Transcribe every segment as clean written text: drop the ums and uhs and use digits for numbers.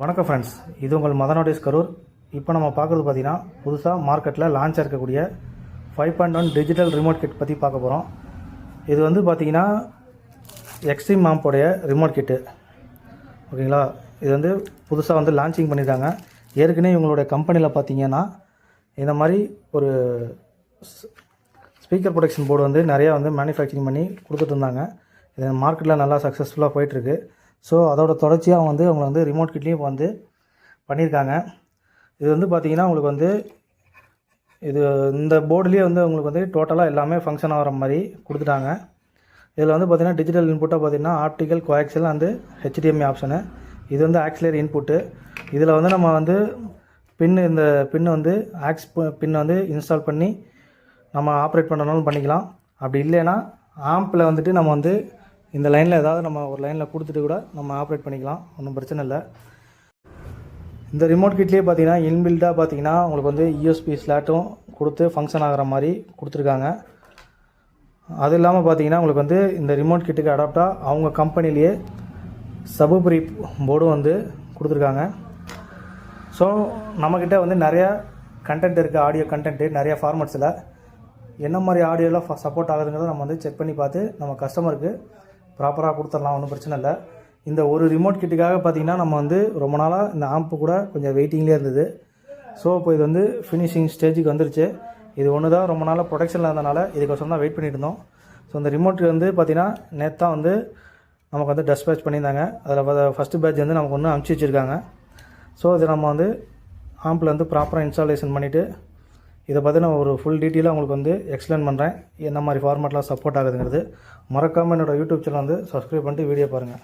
வணக்கம் ஃப்ரெண்ட்ஸ், இது உங்கள் மதனோடேஸ் கரூர். இப்போ நம்ம பார்க்குறது பார்த்தீங்கன்னா புதுசாக மார்க்கெட்டில் லான்ச் இருக்கக்கூடிய 5.1 டிஜிட்டல் ரிமோட் கிட் பற்றி பார்க்க போகிறோம். இது வந்து பார்த்தீங்கன்னா எக்ஸ்ட்ரீம் மாம்போடைய ரிமோட் கிட்டு, ஓகேங்களா. இது வந்து புதுசாக வந்து லான்ச்சிங் பண்ணியிருக்காங்க. ஏற்கனவே இவங்களுடைய கம்பெனியில் பார்த்தீங்கன்னா இந்த மாதிரி ஒரு ஸ்பீக்கர் ப்ரொடக்ஷன் போர்டு வந்து நிறையா வந்து மேனுஃபேக்சரிங் பண்ணி கொடுத்துட்டு இருந்தாங்க. இது மார்க்கெட்டில் நல்லா சக்ஸஸ்ஃபுல்லாக போயிட்டுருக்கு. ஸோ அதோட தொடர்ச்சியாக அவங்க வந்து ரிமோட் கிட்லேயும் இப்போ வந்து பண்ணியிருக்காங்க. இது வந்து பார்த்திங்கன்னா உங்களுக்கு வந்து இது இந்த போர்டுலேயே வந்து உங்களுக்கு வந்து டோட்டலாக எல்லாமே ஃபங்க்ஷன் ஆகிற மாதிரி கொடுத்துட்டாங்க. இதில் வந்து பார்த்திங்கன்னா டிஜிட்டல் இன்புட்டாக பார்த்திங்கன்னா optical, coaxial and HDMI option. இது வந்து ஆக்சிலரி இன்புட்டு. இதில் வந்து நம்ம வந்து இந்த பின்னு வந்து பின்னை வந்து இன்ஸ்டால் பண்ணி நம்ம ஆப்ரேட் பண்ணணும்னு பண்ணிக்கலாம். அப்படி இல்லைன்னா ஆம்பில் வந்துட்டு நம்ம வந்து இந்த லைனில் ஏதாவது நம்ம ஒரு லைனில் கொடுத்துட்டு கூட நம்ம ஆப்ரேட் பண்ணிக்கலாம், ஒன்றும் பிரச்சனை இல்லை. இந்த ரிமோட் கிட்லேயே பார்த்தீங்கன்னா இன்பில்டாக பார்த்தீங்கன்னா உங்களுக்கு வந்து யூஎஸ்பி ஸ்லாட்டும் கொடுத்து ஃபங்க்ஷன் ஆகிற மாதிரி கொடுத்துருக்காங்க. அது இல்லாமல் பார்த்தீங்கன்னா உங்களுக்கு வந்து இந்த ரிமோட் கிட்டுக்கு அடாப்டாக அவங்க கம்பெனிலேயே சபுப்ரி போர்டும் வந்து கொடுத்துருக்காங்க. ஸோ நம்மக்கிட்ட வந்து நிறையா கண்டென்ட் இருக்குது, ஆடியோ கண்டென்ட்டு நிறையா ஃபார்மட்ஸில் என்ன மாதிரி ஆடியோலாம் சப்போர்ட் ஆகுதுங்கிறத நம்ம வந்து செக் பண்ணி பார்த்து நம்ம கஸ்டமருக்கு ப்ராப்பராக கொடுத்துடலாம், ஒன்றும் பிரச்சனை இல்லை. இந்த ஒரு ரிமோட் கிட்டுக்காக பார்த்திங்கன்னா நம்ம வந்து ரொம்ப நாளாக இந்த ஆம்பு கூட கொஞ்சம் வெயிட்டிங்லேயே இருந்தது. ஸோ இப்போ இது வந்து ஃபினிஷிங் ஸ்டேஜுக்கு வந்துருச்சு. இது ஒன்று தான் ரொம்ப நாளாக ப்ரொடக்ஷனில் இருந்தனால இதுக்கோசரம் தான் வெயிட் பண்ணிட்டு இருந்தோம். ஸோ இந்த ரிமோட் வந்து பார்த்திங்கன்னா நேற்று தான் வந்து நமக்கு வந்து டெஸ்பேச் பண்ணியிருந்தாங்க. அதில் ஃபஸ்ட்டு பேட்ச் வந்து நமக்கு ஒன்று அனுப்பிச்சி வச்சுருக்காங்க. ஸோ இது நம்ம வந்து ஆம்பில் வந்து ப்ராப்பராக இன்ஸ்டாலேஷன் பண்ணிவிட்டு இதை பற்றி நான் ஒரு ஃபுல் டீட்டெயிலாக உங்களுக்கு வந்து எக்ஸ்பிளைன் பண்ணுறேன், என்ன மாதிரி ஃபார்மேட்லாம் சப்போர்ட் ஆகுதுங்கிறது. மறக்காமல் என்னோடய யூடியூப் சேனல் வந்து சப்ஸ்கிரைப் பண்ணிட்டு வீடியோ பாருங்கள்.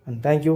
And thank you.